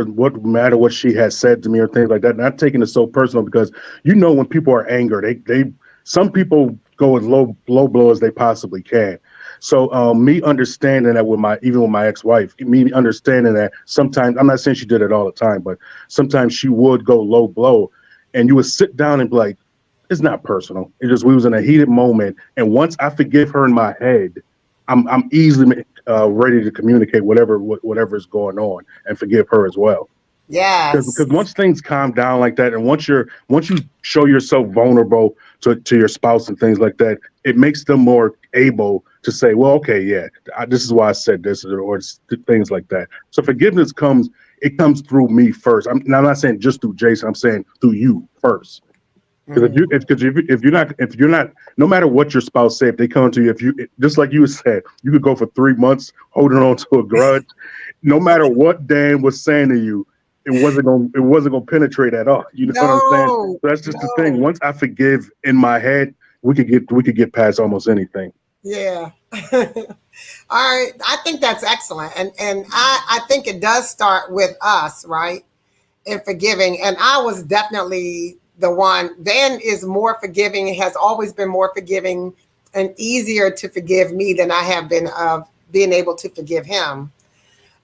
matter what she has said to me or things like that. Not taking it so personal because when people are angry, they some people go as low blow as they possibly can. So me understanding that with my even with my ex-wife, me understanding that sometimes I'm not saying she did it all the time, but sometimes she would go low blow, and you would sit down and be like, it's not personal. It's just we was in a heated moment, and once I forgive her in my head, I'm easily ready to communicate whatever is going on and forgive her as well. Because Yes. once things calm down like that, and once you show yourself vulnerable to your spouse and things like that, it makes them more able to say, well, okay, yeah, this is why I said this, or things like that. So forgiveness comes through me first. I'm not saying just through Jason. I'm saying through you first. Because Mhm. if you're not, no matter what your spouse say, if they come to you, if you just like you said, you could go for 3 months holding on to a grudge. No matter what Dan was saying to you, it wasn't gonna penetrate at all. You know what I'm saying? No, So that's just the thing. no. Once I forgive in my head, we could get past almost anything. Yeah. All right. I think that's excellent. And I think it does start with us, right? In forgiving. And I was definitely the one. Dan is more forgiving, has always been more forgiving and easier to forgive me than I have been of being able to forgive him.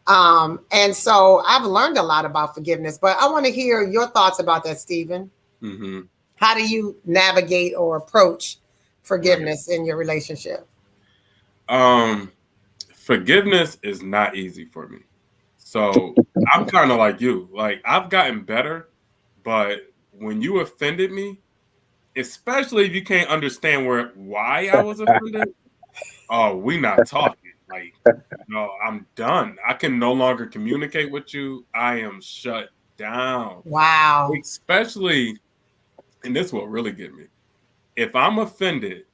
And so I've learned a lot about forgiveness, but I want to hear your thoughts about that, Stephen. Mm-hmm. How do you navigate or approach Right. forgiveness in your relationship? Um, Forgiveness is not easy for me. So I'm kind of like you. Like I've gotten better, but when you offended me, especially if you can't understand why I was offended, oh, we not talking. Like, no, I'm done. I can no longer communicate with you. I am shut down. Wow. Especially, and this will really get me. If I'm offended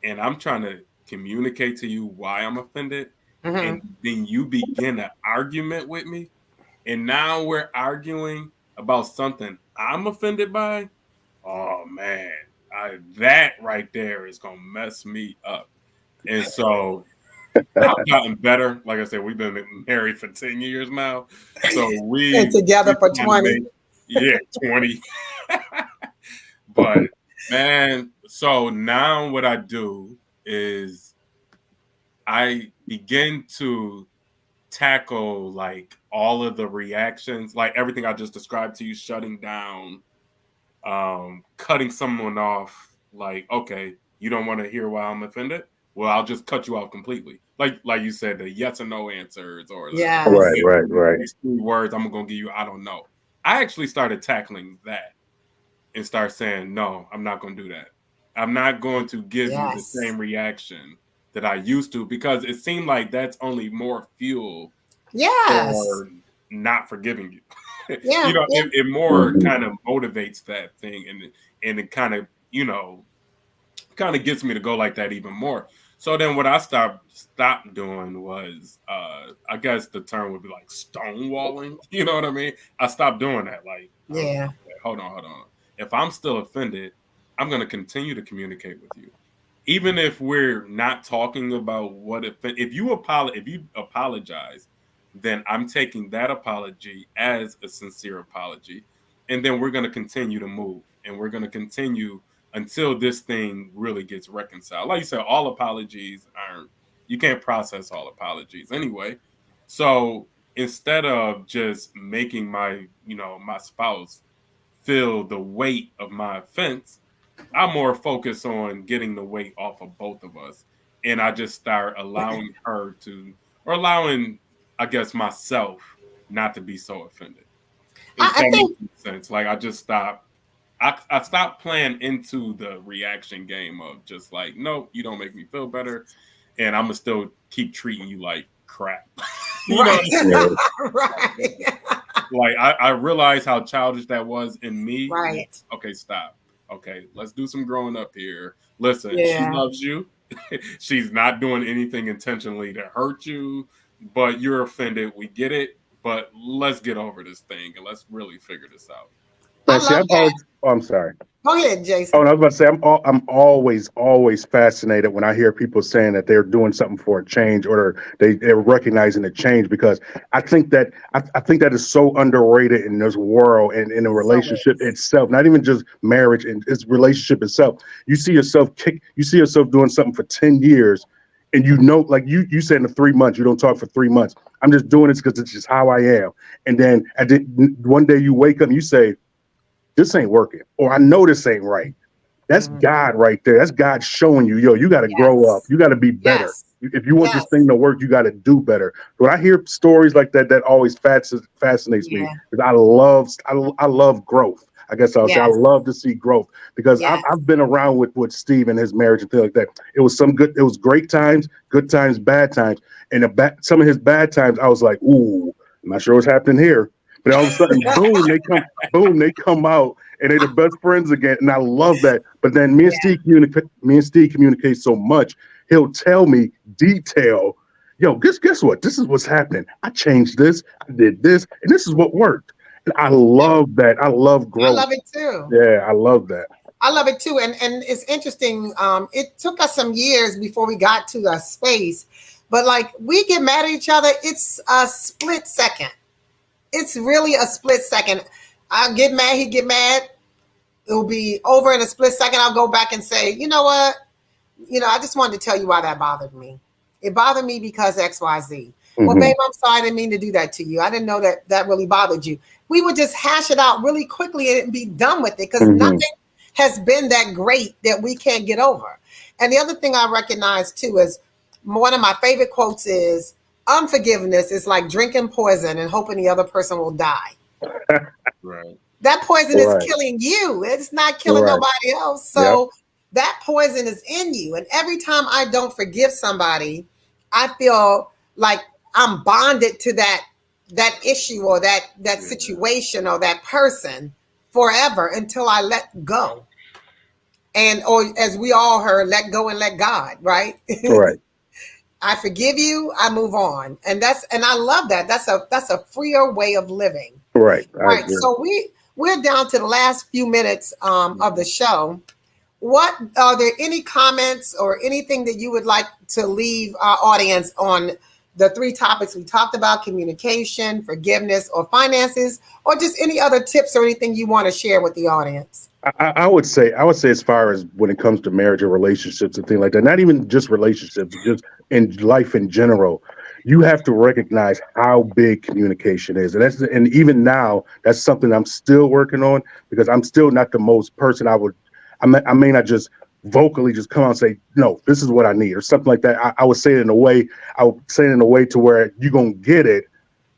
and I'm trying to communicate to you why I'm offended, and Hmm. then you begin an argument with me, and now we're arguing about something I'm offended by, oh man, that right there is gonna mess me up. And so I've gotten better. Like I said, we've been married for 10 years now. So And we together for trying to 20. make, yeah, 20. But man, so now what I do is I begin to tackle like all of the reactions, like everything I just described to you, shutting down, cutting someone off. Like, okay, you don't want to hear why I'm offended. Well, I'll just cut you off completely. Like you said, the yes or no answers, or Right, Yes. right, right. these 3 words I'm gonna give you. I don't know. I actually started tackling that and start saying, no, I'm not gonna do that. I'm not going to give you the Yes. same reaction that I used to because it seemed like that's only more fuel Yes. for not forgiving you. Yeah. Yeah. It more Mhm. kind of motivates that thing, and it kind of kind of gets me to go like that even more. So then what I stopped doing was I guess the term would be like stonewalling. You know what I mean? I stopped doing that. Like, Yeah. okay, hold on. If I'm still offended, I'm gonna continue to communicate with you even if we're not talking about what if you apologize, then I'm taking that apology as a sincere apology, and then we're going to continue to move, and we're going to continue until this thing really gets reconciled. Like you said, all apologies aren't, you can't process all apologies anyway. So instead of just making my spouse feel the weight of my offense, I'm more focused on getting the weight off of both of us. And I just start allowing her to, or allowing, I guess, myself not to be so offended. If I that think makes sense. Like I just stop. I stopped playing into the reaction game of just like, no, you don't make me feel better, and I'm gonna still keep treating you like crap. You know what right, I'm Yeah. saying? right, Like I realized how childish that was in me. right. Okay, stop. Okay, let's do some growing up here. Listen, she Yeah. loves you. She's not doing anything intentionally to hurt you, but you're offended. We get it, but let's get over this thing and let's really figure this out. Now, I see, love I've that. always. Oh, I'm sorry. Go ahead, Oh, Jason. and I was about to say, I'm always fascinated when I hear people saying that they're doing something for a change or they're recognizing a change because I think that is so underrated in this world and in a So relationship is. itself, not even just marriage and its relationship itself. You see yourself doing something for 10 years, and like you said in the 3 months, you don't talk for 3 months. I'm just doing this because it's just how I am. And then one day you wake up and you say, this ain't working, or I know this ain't right. That's Mhm. God right there. That's God showing you, yo, you got to grow up. Yes. You got to be better. Yes. If you want this Yes. thing to work, you got to do better. When I hear stories like that, that always fascinates me Yeah. because I love growth. I guess I'll say I Yes. love to see growth because Yes. I've been around with Steve and his marriage and things like that. It was great times, good times, bad times, and some of his bad times, I was like, ooh, I'm not sure what's happening here. But all of a sudden, boom, they come out and they're the best friends again, and I love that. But then Yeah. Me and Steve communicate so much. He'll tell me detail. Yo, guess what? This is what's happening. I changed this. I did this, and this is what worked. And I love that. I love I growth. love it too. Yeah, I love that. I love it too. And it's interesting. It took us some years before we got to the space, but like we get mad at each other, it's a split second. It's really a split second. I'll get mad, he get mad. It'll be over in a split second. I'll go back and say, you know what? I just wanted to tell you why that bothered me. It bothered me because XYZ. Well, Hmm. babe, I'm sorry. I didn't mean to do that to you. I didn't know that that really bothered you. We would just hash it out really quickly and be done with it because Hmm. nothing has been that great that we can't get over. And the other thing I recognize too is one of my favorite quotes is unforgiveness is like drinking poison and hoping the other person will die. Right. That poison is Right. killing you. It's not killing Right. nobody else. Yep. So that poison is in you. And every time I don't forgive somebody, I feel like I'm bonded to that issue or that Yeah. situation or that person forever until I let go. And or as we all heard, let go and let God, right? Right. I forgive you, I move on. And I love that. That's a freer way of living. Right. I Right. agree. So we're down to the last few minutes of the show. What are there any comments or anything that you would like to leave our audience on the three topics we talked about: communication, forgiveness, or finances, or just any other tips or anything you want to share with the audience? I would say as far as when it comes to marriage or relationships and things like that, not even just relationships, just in life in general, you have to recognize how big communication is, and even now that's something I'm still working on because I'm still not the most person I may not just vocally just come out and say no, this is what I need or something like that. I would say it in a way I would say it in a way to where you're gonna get it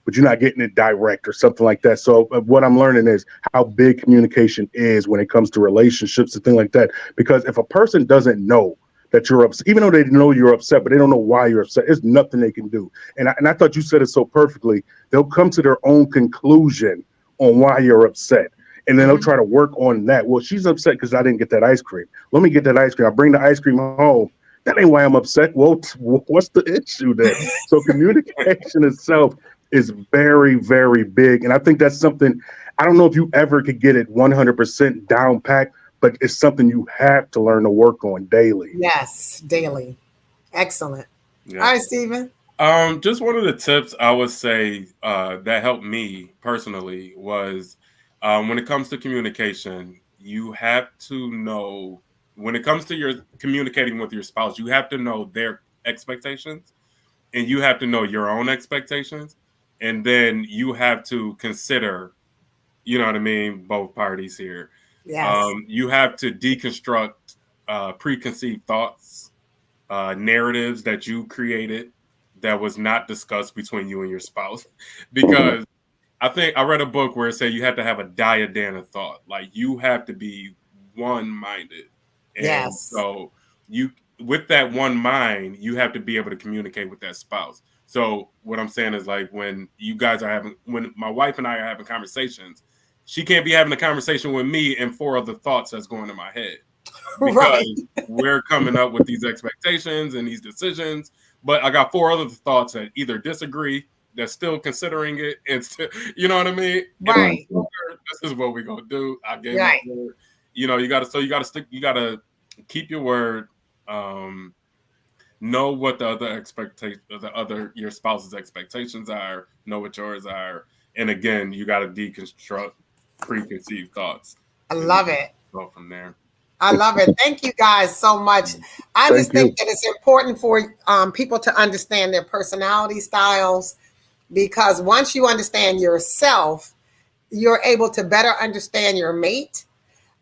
but you're not getting it direct or something like that. So what I'm learning is how big communication is when it comes to relationships and things like that. Because if a person doesn't know that you're upset, even though they know you're upset, but they don't know why you're upset, there's nothing they can do. And I thought you said it so perfectly. They'll come to their own conclusion on why you're upset. And then they'll Mhm. try to work on that. Well, she's upset because I didn't get that ice cream. Let me get that ice cream. I bring the ice cream home. That ain't why I'm upset. Well, what's the issue then? So communication itself is very, very big. And I think that's something I don't know if you ever could get it 100% down packed, but it's something you have to learn to work on daily. Yes, daily. Excellent. All Yeah. right, Stephen. Just one of the tips I would say that helped me personally was when it comes to communication, you have to know when it comes to your communicating with your spouse, you have to know their expectations and you have to know your own expectations, and then you have to consider you know what I mean, both parties here. Yes. You have to deconstruct preconceived thoughts, narratives that you created that was not discussed between you and your spouse. Because I think I read a book where it said you have to have a diadem of thought. Like you have to be one-minded. And Yes. so you, with that one mind, you have to be able to communicate with that spouse. So what I'm saying is like when my wife and I are having conversations, she can't be having a conversation with me and 4 other thoughts that's going in my head, Right. because we're coming up with these expectations and these decisions. But I got 4 other thoughts that either disagree, that's still considering it, and you know what I mean? Right. This is what we're gonna do. I gave my Right. word. You know, you gotta keep your word. Know what the other your spouse's expectations are, know what yours are. And again, you gotta deconstruct preconceived thoughts. I And love it. go from there. I love it. Thank you guys so much. I just Thank you. think that it's important for people to understand their personality styles, because once you understand yourself, you're able to better understand your mate,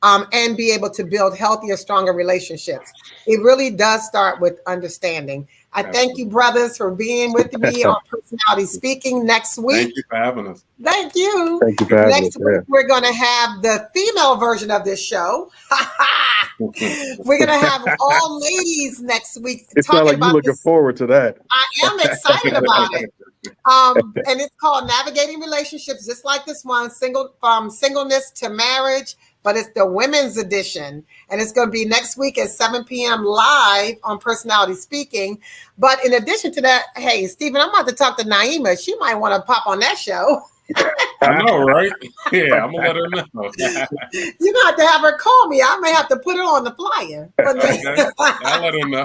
and be able to build healthier, stronger relationships. It really does start with understanding. I thank you, brothers, for being with me on Personality Speaking next week. Thank you for having us. Thank you. Thank you for having Next us. week, we're going to have the female version of this show. We're going to have all ladies next week It sounds talking like you're about looking this. forward to that. I am excited about it. And it's called Navigating Relationships, just like this one, from singleness to marriage, but it's the women's edition. And it's going to be next week at 7 p.m. live on Personality Speaking. But in addition to that, hey, Stephen, I'm about to talk to Naima. She might want to pop on that show. I know, right? Yeah, I'm gonna let her know. You're going to have to have her call me. I may have to put it on the flyer. Okay. I'll let her know.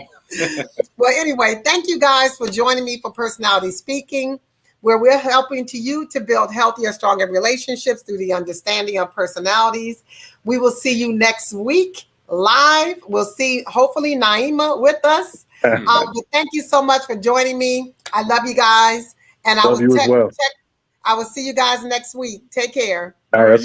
Well, anyway, thank you guys for joining me for Personality Speaking, where we're helping you to build healthier, stronger relationships through the understanding of personalities. We will see you next week live. We'll see, hopefully, Naima with us. But thank you so much for joining me. I love you guys. And Love you as well. I will see you guys next week. Take care. All right,